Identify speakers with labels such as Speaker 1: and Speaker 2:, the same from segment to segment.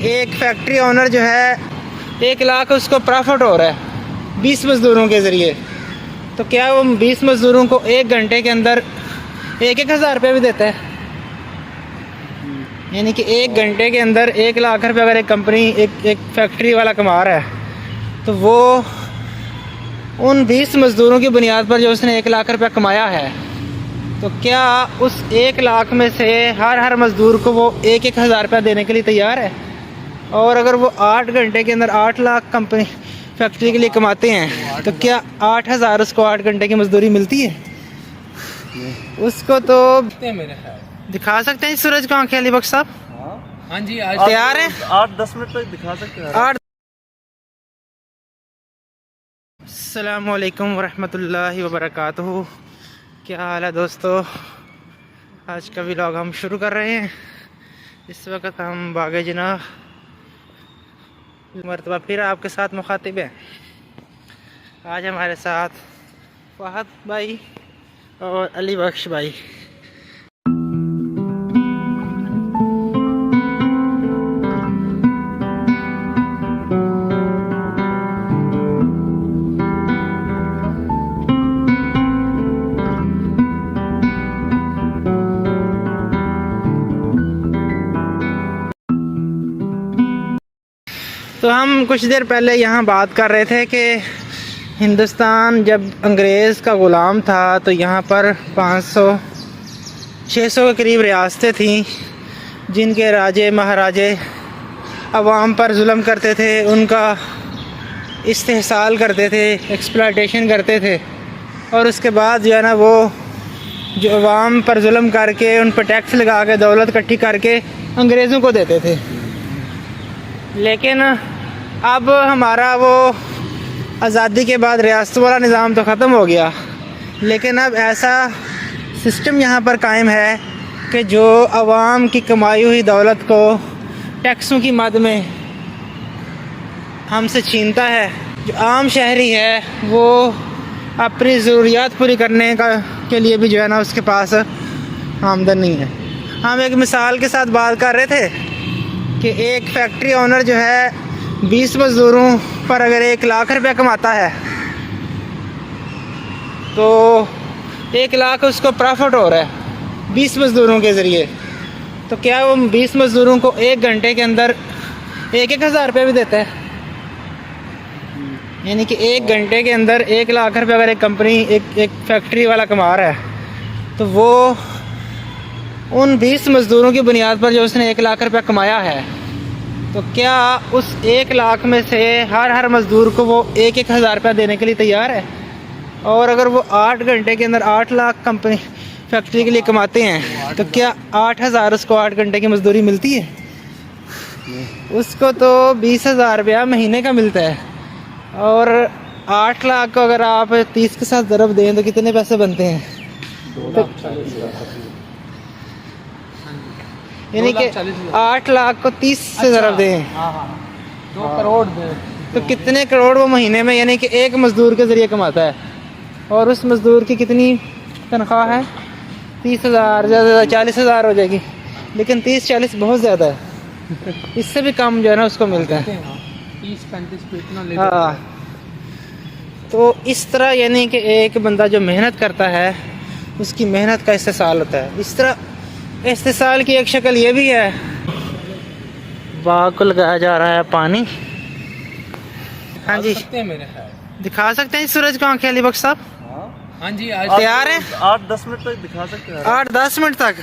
Speaker 1: एक factory owner जो है 1 लाख उसको प्रॉफिट हो रहा है 20 मज़दूरों के ज़रिए। तो क्या वो 20 मज़दूरों को 1 घंटे के अंदर 1,000 रुपये भी देता है? यानी कि 1 घंटे के अंदर 1 लाख रुपये अगर एक कंपनी एक फैक्ट्री वाला कमा रहा है तो वो उन 20 मज़दूरों की बुनियाद पर जो उसने 1 लाख रुपये कमाया है, तो क्या उस 1 लाख में से हर मज़दूर को वो 1,000 रुपये देने के लिए तैयार है? और अगर वो 8 घंटे के अंदर 8 लाख कंपनी फैक्ट्री के लिए कमाते हैं तो क्या 8,000 उसको 8 घंटे की मजदूरी मिलती है? उसको तो दिखा सकते हैं सूरज को आंखें अली बख्श साहब?
Speaker 2: हाँ जी,
Speaker 1: तैयार है?
Speaker 3: 8-10 मिनट तक दिखा सकते हैं।
Speaker 1: अस्सलामु अलैकुम वरहमतुल्लाहि वबरकातुहू। क्या हाल है दोस्तों? आज का व्लॉग हम शुरू कर रहे हैं। इस वक्त हम बागे जनाह मरतबा फिर आपके साथ मुखातिब हैं। आज हमारे साथ फहद भाई और अली बख्श भाई। तो हम कुछ देर पहले यहाँ बात कर रहे थे कि हिंदुस्तान जब अंग्रेज़ का ग़ुलाम था तो यहाँ पर 500-600 के करीब रियासतें थीं जिनके राजे महाराजे अवाम पर जुल्म करते थे, उनका इस्तेहसाल करते थे, एक्सप्लॉयटेशन करते थे। और उसके बाद जो है ना, वो जो अवाम पर जुल्म करके उन पर टैक्स लगा के दौलत इकट्ठी करके अंग्रेज़ों को देते थे। लेकिन अब हमारा वो आज़ादी के बाद रियासत वाला निज़ाम तो ख़त्म हो गया, लेकिन अब ऐसा सिस्टम यहाँ पर कायम है कि जो आवाम की कमाई हुई दौलत को टैक्सों की मद में हमसे छीनता है। जो आम शहरी है वो अपनी ज़रूरियात पूरी करने के लिए भी जो है ना, उसके पास आमदन नहीं है। हम एक मिसाल के साथ बात कर रहे थे कि एक फैक्ट्री ओनर जो है 20 मज़दूरों पर अगर 1 लाख रुपये कमाता है तो 1 लाख उसको प्रॉफिट हो रहा है 20 मज़दूरों के ज़रिए। तो क्या वो 20 मज़दूरों को 1 घंटे के अंदर 1,000 रुपये भी देता है? यानी कि 1 घंटे के अंदर 1 लाख रुपये अगर एक कंपनी एक फैक्ट्री वाला कमा रहा है तो वो उन 20 मज़दूरों की बुनियाद पर जो उसने 1 लाख रुपये कमाया है, तो क्या उस 1 लाख में से हर मज़दूर को वो 1,000 रुपये देने के लिए तैयार है? और अगर वो 8 घंटे के अंदर 8 लाख कंपनी फैक्ट्री के लिए कमाते हैं तो क्या 8,000 उसको 8 घंटे की मजदूरी मिलती है? उसको तो 20,000 रुपया महीने का मिलता है। और 8 लाख को अगर आप 30 के साथ ज़रब दें तो कितने पैसे बनते हैं? यानी कि 8 लाख को 30 से ज़रब दें
Speaker 2: 2 करोड़ दे
Speaker 1: तो कितने करोड़ वो महीने में, यानी कि एक मज़दूर के ज़रिए कमाता है। और उस मज़दूर की कितनी तनख्वाह है? 30,000, ज़्यादा 40,000 हो जाएगी, लेकिन 30-40 बहुत ज़्यादा है। इससे भी कम जो है ना उसको मिलता है
Speaker 2: 30-35
Speaker 1: हाँ। तो इस तरह यानी कि एक बंदा जो मेहनत करता है उसकी मेहनत का इस्तेसाल होता है। इस तरह इस्तेसाल की एक शक्ल ये भी है, बाग को लगाया जा रहा है पानी। हाँ जी, दिखा सकते हैं सूरज को आंखें अली बख्श साहब?
Speaker 2: हाँ जी,
Speaker 1: तैयार है?
Speaker 3: 8-10 मिनट तक दिखा सकते हैं।
Speaker 1: 8-10 मिनट तक?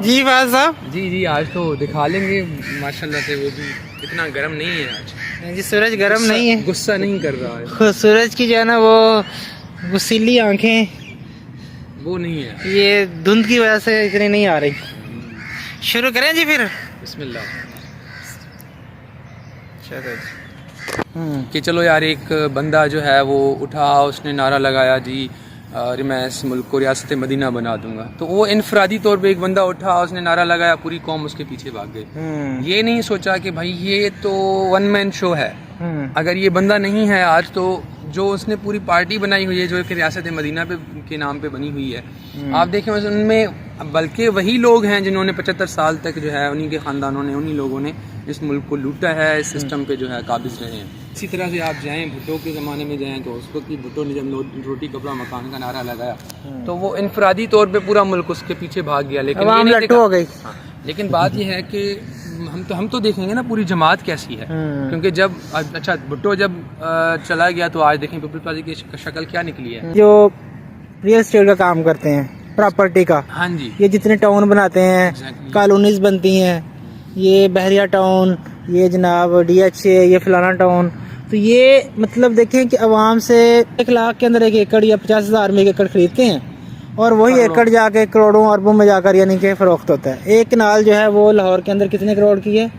Speaker 1: जी फाज साहब?
Speaker 2: जी आज तो दिखा लेंगे माशाल्लाह से। वो भी इतना गर्म नहीं है आज।
Speaker 1: जी, सूरज गर्म नहीं है,
Speaker 2: गुस्सा नहीं कर रहा है।
Speaker 1: सूरज की जो है ना वो गुस्सीली आंखें
Speaker 2: वो नहीं है,
Speaker 1: ये धुंध की वजह से इतनी नहीं आ रही। शुरू करें जी फिर?
Speaker 2: बिस्मिल्लाह।
Speaker 1: चलो
Speaker 2: कि चलो यार, एक बंदा जो है वो उठा, उसने नारा लगाया जी मैं इस मुल्क को रियासत मदीना बना दूंगा। तो वो इनफरादी तौर पे एक बंदा उठा, उसने नारा लगाया, पूरी कौम उसके पीछे भाग गई। ये नहीं सोचा कि भाई ये तो वन मैन शो है। अगर ये बंदा नहीं है आज, तो जो उसने पूरी पार्टी बनाई हुई है जो एक रियासत मदीना के नाम पे बनी हुई है, आप देखें उनमें बल्कि वही लोग हैं जिन्होंने 75 साल तक जो है उन्हीं के ख़ानदानों ने, उन्हीं लोगों ने इस मुल्क को लूटा है, इस सिस्टम पे जो है काबिज रहे हैं। इसी तरह से आप जाएँ भुट्टो के ज़माने में जाएँ तो उसको कि भुट्टो ने जब रोटी कपड़ा मकान का नारा लगाया तो वो इनफरादी तौर पे पूरा मुल्क उसके पीछे भाग गया, लेकिन ये नहीं देखा।
Speaker 1: हो गई।
Speaker 2: हाँ, लेकिन बात ये है कि हम तो देखेंगे ना पूरी जमात कैसी है, क्योंकि जब अच्छा भुट्टो जब चला गया तो आज देखें पीपल्स पार्टी की शक्ल क्या निकली है।
Speaker 1: जो रियल एस्टेट का काम करते हैं, प्रॉपर्टी का,
Speaker 2: हाँ जी,
Speaker 1: ये जितने टाउन बनाते हैं,
Speaker 2: Exactly.
Speaker 1: कॉलोनीज बनती हैं, ये बहरिया टाउन, ये जनाब DHA, ये फलाना टाउन, तो ये मतलब देखें कि आवाम से 1 लाख के अंदर 1 एकड़ या 50,000 में 1 एकड़ खरीदते हैं और वही एकड़ जाके करोड़ों अरबों में जाकर यानी कि फरोख्त होता है। एक कनाल जो है वो लाहौर के अंदर कितने करोड़ की है?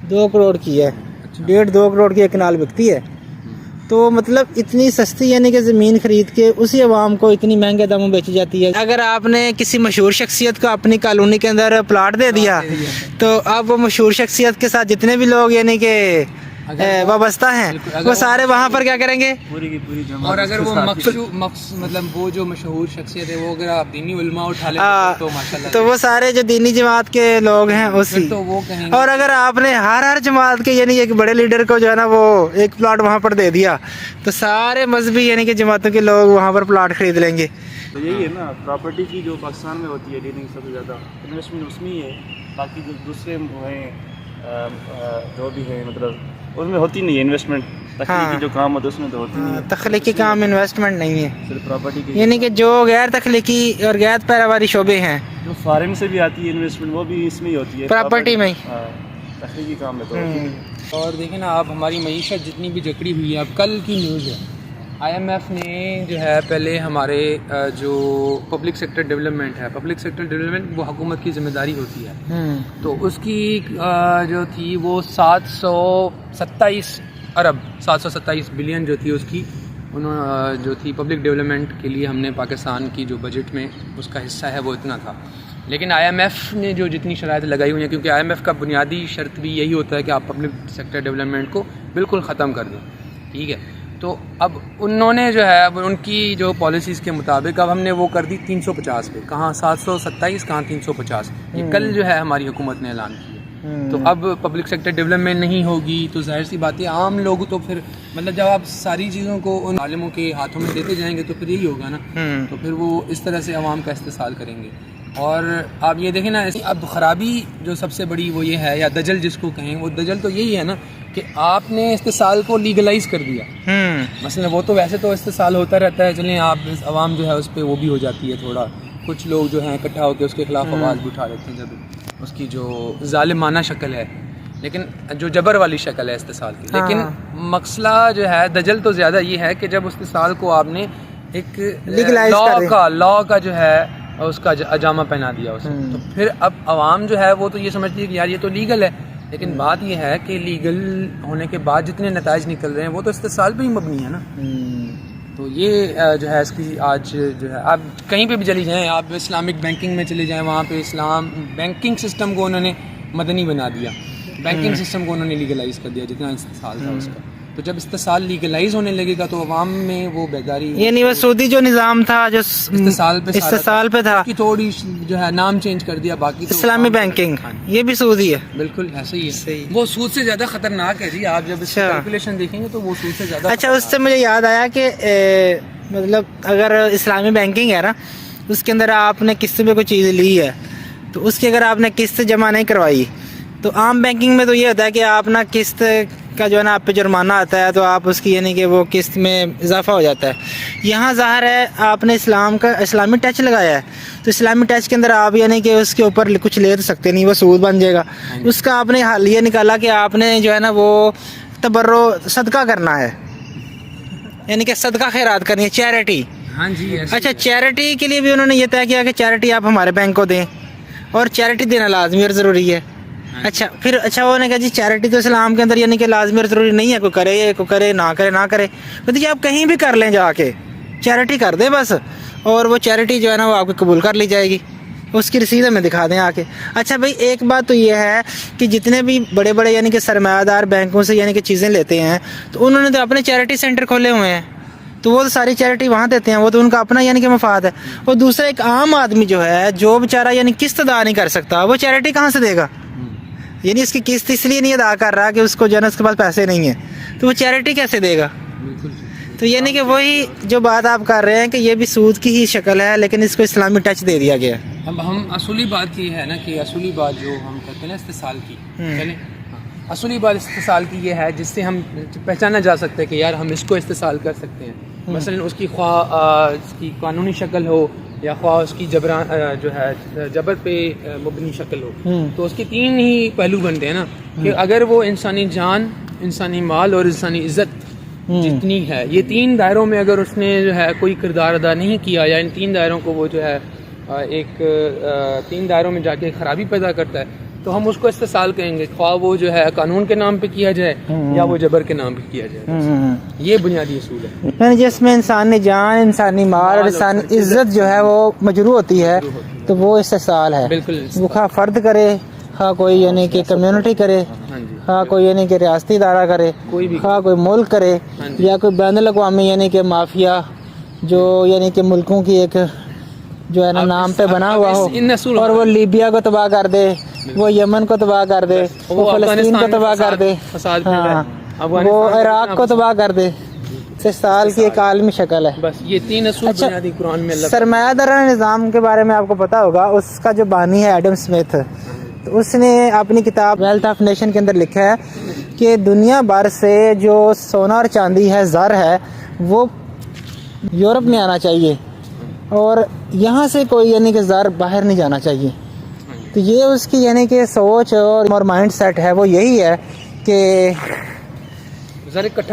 Speaker 1: 2 करोड़ की है। 1.5-2 करोड़ की एक कनाल बिकती है। तो मतलब इतनी सस्ती यानी कि ज़मीन खरीद के उसी अवाम को इतनी महंगे दामों बेची जाती है। अगर आपने किसी मशहूर शख्सियत को अपनी कॉलोनी के अंदर प्लाट दे दिया तो अब वो मशहूर शख्सियत के साथ जितने भी लोग यानी कि वाबस्ता हैं वो सारे वहाँ पर क्या करेंगे?
Speaker 3: पूरी की पूरी जमा।
Speaker 2: और अगर वो मतलब वो जो मशहूर शख्सियत है वो अगर आप दीनी उलमा उठा ले तो माशाल्लाह
Speaker 1: तो वो सारे जो दीनी जमात के लोग हैं उसी,
Speaker 2: तो वो कहेंगे।
Speaker 1: और अगर आपने हर जमात के यानी एक बड़े लीडर को जो है ना वो एक प्लाट वहाँ पर दे दिया तो सारे मजहबी यानी कि जमातों के लोग वहाँ पर प्लाट खरीद लेंगे।
Speaker 3: तो यही है ना, प्रॉपर्टी की जो पाकिस्तान में होती है डीलिंग सबसे ज़्यादा इन्वेस्टमेंट उसमें ही है। बाकी जो दूसरे हैं जो भी है मतलब उसमें होती नहीं है इन्वेस्टमेंट। तकनीकी जो काम होता है उसमें तो होती नहीं है।
Speaker 1: तख्लीकी काम इन्वेस्टमेंट नहीं है,
Speaker 3: सिर्फ प्रॉपर्टी की।
Speaker 1: यानी कि जो गैर तख्लीकी और गैर पैदावारी शोबे हैं
Speaker 3: जो फॉरेन से भी आती है इन्वेस्टमेंट वो भी इसमें ही होती है,
Speaker 1: प्रॉपर्टी में ही।
Speaker 3: तकनीकी काम में तो होती नहीं है।
Speaker 2: और देखें ना आप हमारी मईशत जितनी भी जकड़ी हुई है, अब कल की न्यूज़ है IMF ने जो है पहले हमारे जो पब्लिक सेक्टर डेवलपमेंट है, पब्लिक सेक्टर डेवलपमेंट वो हुकूमत की जिम्मेदारी होती है, तो उसकी जो थी वो 727 बिलियन जो थी उसकी उन्होंने जो थी पब्लिक डेवलपमेंट के लिए हमने पाकिस्तान की जो बजट में उसका हिस्सा है वो इतना था। लेकिन IMF ने जो जितनी शराइत लगाई हुई हैं, क्योंकि IMF का बुनियादी शर्त भी यही होता है कि आप पब्लिक सेक्टर डेवलपमेंट को बिल्कुल ख़त्म कर दें, ठीक है। तो अब उन्होंने जो है अब उनकी जो पॉलिसीज़ के मुताबिक अब हमने वो कर दी 350 पे, कहाँ 727 कहाँ 350, ये कल जो है हमारी हुकूमत ने ऐलान किया। तो अब पब्लिक सेक्टर डेवलपमेंट नहीं होगी तो जाहिर सी बात है आम लोग तो फिर मतलब जब आप सारी चीज़ों को उन आलिमों के हाथों में देते जाएंगे तो फिर यही होगा ना, तो फिर वो इस तरह से आवाम का इस्तेसाल करेंगे। और आप ये देखें ना, अब ख़राबी जो सबसे बड़ी वो ये है, या दजल जिसको कहें, वो दजल तो यही है ना कि आपने इस्तेसाल को लीगलाइज कर दिया। मसलन वो तो वैसे तो इस्तेसाल होता रहता है, चलें आप आवाम जो है उस पर वो भी हो जाती है थोड़ा, कुछ लोग जो हैं इकट्ठा होकर उसके खिलाफ आवाज़ भी उठा लेते हैं जब उसकी जो जालिमाना शक्ल है, लेकिन जो जबर वाली शक्ल है इस्तेसाल की। लेकिन मसला जो है दजल तो ज़्यादा ये है कि जब इस्तेसाल को आपने एक लॉ का जो है उसका अजामा पहना दिया उसे, तो फिर अब आवाम जो है वो तो ये समझती है कि यार ये तो लीगल है, लेकिन बात ये है कि लीगल होने के बाद जितने नताइज निकल रहे हैं वो तो इस्तेसाल पे ही मबनी है ना। तो ये जो है इसकी आज जो है आप कहीं पे भी चली जाएं, आप इस्लामिक बैंकिंग में चले जाएं, वहाँ पे इस्लाम बैंकिंग सिस्टम को उन्होंने मदनी बना दिया, बैंकिंग सिस्टम को उन्होंने लीगलाइज कर दिया जितना इस्तेसाल था उसका। तो जब इस्तेसाल लीगलाइज होने लगेगा तो अवाम में वो बेदारी, यानी
Speaker 1: वो सऊदी जो निज़ाम था जो
Speaker 2: इस्तेसाल पे था, थोड़ी जो है नाम चेंज कर दिया, बाकी तो
Speaker 1: इस्लामी बैंकिंग ये भी सऊदी है।
Speaker 2: बिल्कुल ऐसे ही है, वो सूद से ज़्यादा ख़तरनाक है जी। आप जब इसका कैलकुलेशन देखेंगे तो वो सूद से ज़्यादा।
Speaker 1: अच्छा, उससे मुझे याद आया कि मतलब अगर इस्लामी बैंकिंग है ना, उसके अंदर आपने किस्त पे कोई चीज़ ली है तो उसकी अगर आपने किस्त जमा नहीं करवाई, तो आम बैंकिंग में तो ये होता है कि आप ना किस्त का जो है ना आप पे जुर्माना आता है, तो आप उसकी यानी कि वो किस्त में इजाफा हो जाता है। यहाँ ज़ाहिर है आपने इस्लामी टच लगाया है, तो इस्लामी टच के अंदर आप यानी कि उसके ऊपर कुछ ले तो सकते नहीं, वो सूद बन जाएगा। उसका आपने हल ये निकाला कि आपने जो है ना वो तबर्रो सदका करना है, यानी कि सदका खैरात करनी है, चैरिटी।
Speaker 2: हाँ जी।
Speaker 1: अच्छा, चैरिटी के लिए भी उन्होंने ये तय किया कि चैरिटी आप हमारे बैंक को दें, और चैरिटी देना लाजमी और ज़रूरी है। अच्छा, फिर उन्होंने कहा जी चैरिटी तो इस्लाम के अंदर यानी कि लाजमी और ज़रूरी नहीं है, कोई करे ना करे, तो जी आप कहीं भी कर लें, जाके चैरिटी कर दें बस, और वो चैरिटी जो है ना वो आपको कबूल कर ली जाएगी, उसकी रसीद हमें दिखा दें आके। अच्छा भाई, एक बात तो ये है कि जितने भी बड़े बड़े यानी कि सरमायादार बैंकों से यानी कि चीज़ें लेते हैं, तो उन्होंने तो अपने चैरिटी सेंटर खोले हुए हैं, तो वो तो सारी चैरिटी वहाँ देते हैं, वो तो उनका अपना यानी कि मफाद है। और दूसरा एक आम आदमी जो है, जो बेचारा यानी किस्त अदा नहीं कर सकता, वो चैरिटी कहाँ से देगा? यानी उसकी किस्त इसलिए नहीं अदा कर रहा कि उसको जो है ना उसके पास पैसे नहीं है, तो वो चैरिटी कैसे देगा? तो यानी कि वही जो बात आप कर रहे हैं कि ये भी सूद की ही शक्ल है, लेकिन इसको इस्लामी टच दे दिया गया।
Speaker 2: अब हम असली बात ये है ना कि असली बात जो हम कहते हैं ना इस्तेसाल की, चलें, असली बात इस्तेसाल की ये है जिससे हम पहचाना जा सकता है कि यार हम इसको इस्तेसाल कर सकते हैं। मसलन उसकी उसकी कानूनी शक्ल हो या ख्वाह उसकी जो है जबर पे मुबनी शक्ल हो, तो उसके तीन ही पहलू बनते हैं ना कि अगर वो इंसानी जान, इंसानी माल और इंसानी इज़्ज़त जितनी है, ये तीन दायरों में अगर उसने जो है कोई किरदार अदा नहीं किया या इन तीन दायरों को वो जो है तीन दायरों में जाके खराबी पैदा करता है, तो हम उसको इस्तेसाल कहेंगे, ख्वाह वो जो है कानून के नाम पे किया जाए या वो जबर के नाम पे किया जाए। ये बुनियादी असूल है,
Speaker 1: यानी जिसमें इंसानी जान, इंसानी माल और इंसानी इज्जत जो है वो मजरू होती है, तो वो इस्तेसाल है।
Speaker 2: बिल्कुल,
Speaker 1: वो खा फर्द करे, खा कोई यानी कि कम्युनिटी करे, खा कोई यानी कि रियासती इदारा करे,
Speaker 2: कोई भी
Speaker 1: खा कोई मुल्क करे, या कोई बैनुल अक़वामी यानी कि माफिया जो यानी कि मुल्कों की एक जो है ना नाम पे बना हुआ हो, और वो लीबिया को तबाह कर दे, वो यमन को तबाह कर दे, वो फलस्तीन को तबाह कर दे, वो इराक को तबाह कर दे। इस्तेसाल की एक आलमी शक्ल है।
Speaker 2: बस ये तीन असूल बुनियादी कुरान में
Speaker 1: सरमायादारा निज़ाम के बारे में आपको पता होगा, उसका जो बानी है एडम स्मिथ, तो उसने अपनी किताब वेल्थ ऑफ नेशन के अंदर लिखा है कि दुनिया भर से जो सोना और चांदी है, ज़र है, वो यूरोप में आना चाहिए और यहाँ से कोई यानी कि ज़र बाहर नहीं जाना चाहिए। तो ये उसकी यानी कि सोच और माइंड सेट है, वो यही है कि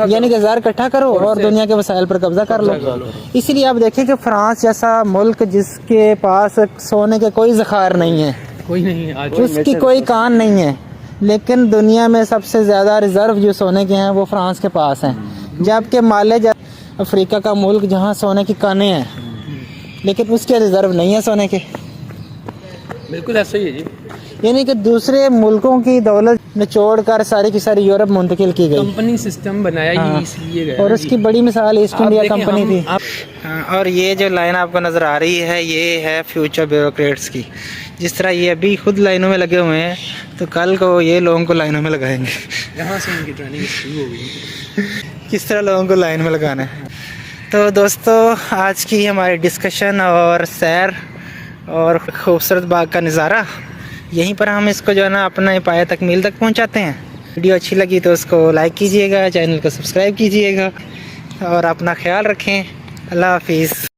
Speaker 1: यानी कि ज़र इकट्ठा करो और दुनिया के वसाइल पर कब्जा कर लो। इसीलिए आप देखें कि फ्रांस जैसा मुल्क जिसके पास सोने के कोई ज़खायर नहीं है,
Speaker 2: कोई नहीं है, आज
Speaker 1: उसकी कोई कान नहीं है, लेकिन दुनिया में सबसे ज़्यादा रिजर्व जो सोने के हैं वो फ्रांस के पास हैं, जबकि माले अफ्रीका का मुल्क जहाँ सोने की कानें हैं, लेकिन उसके रिजर्व नहीं है सोने के।
Speaker 2: बिल्कुल ऐसा ही है जी,
Speaker 1: यानी कि दूसरे मुल्कों की दौलत निचोड़ कर सारी की सारी यूरोप मुंतकिल की गई।
Speaker 2: कंपनी सिस्टम बनाया ही इसलिए गया,
Speaker 1: और उसकी बड़ी मिसाल ईस्ट इंडिया कंपनी थी।
Speaker 2: हाँ,
Speaker 1: और ये जो लाइन आपको नज़र आ रही है, ये है फ्यूचर ब्यूरोक्रेट्स की। जिस तरह ये अभी खुद लाइनों में लगे हुए हैं, तो कल को ये लोगों को लाइनों में लगाएंगे।
Speaker 2: यहाँ से उनकी ट्रेनिंग शुरू हो गई,
Speaker 1: किस तरह लोगों को लाइन में लगाना है। तो दोस्तों, आज की हमारी डिस्कशन और सैर और खूबसूरत बाग का नज़ारा, यहीं पर हम इसको जो है ना अपना पाया तकमील तक पहुंचाते हैं। वीडियो अच्छी लगी तो उसको लाइक कीजिएगा, चैनल को सब्सक्राइब कीजिएगा और अपना ख्याल रखें। अल्लाह हाफिज़।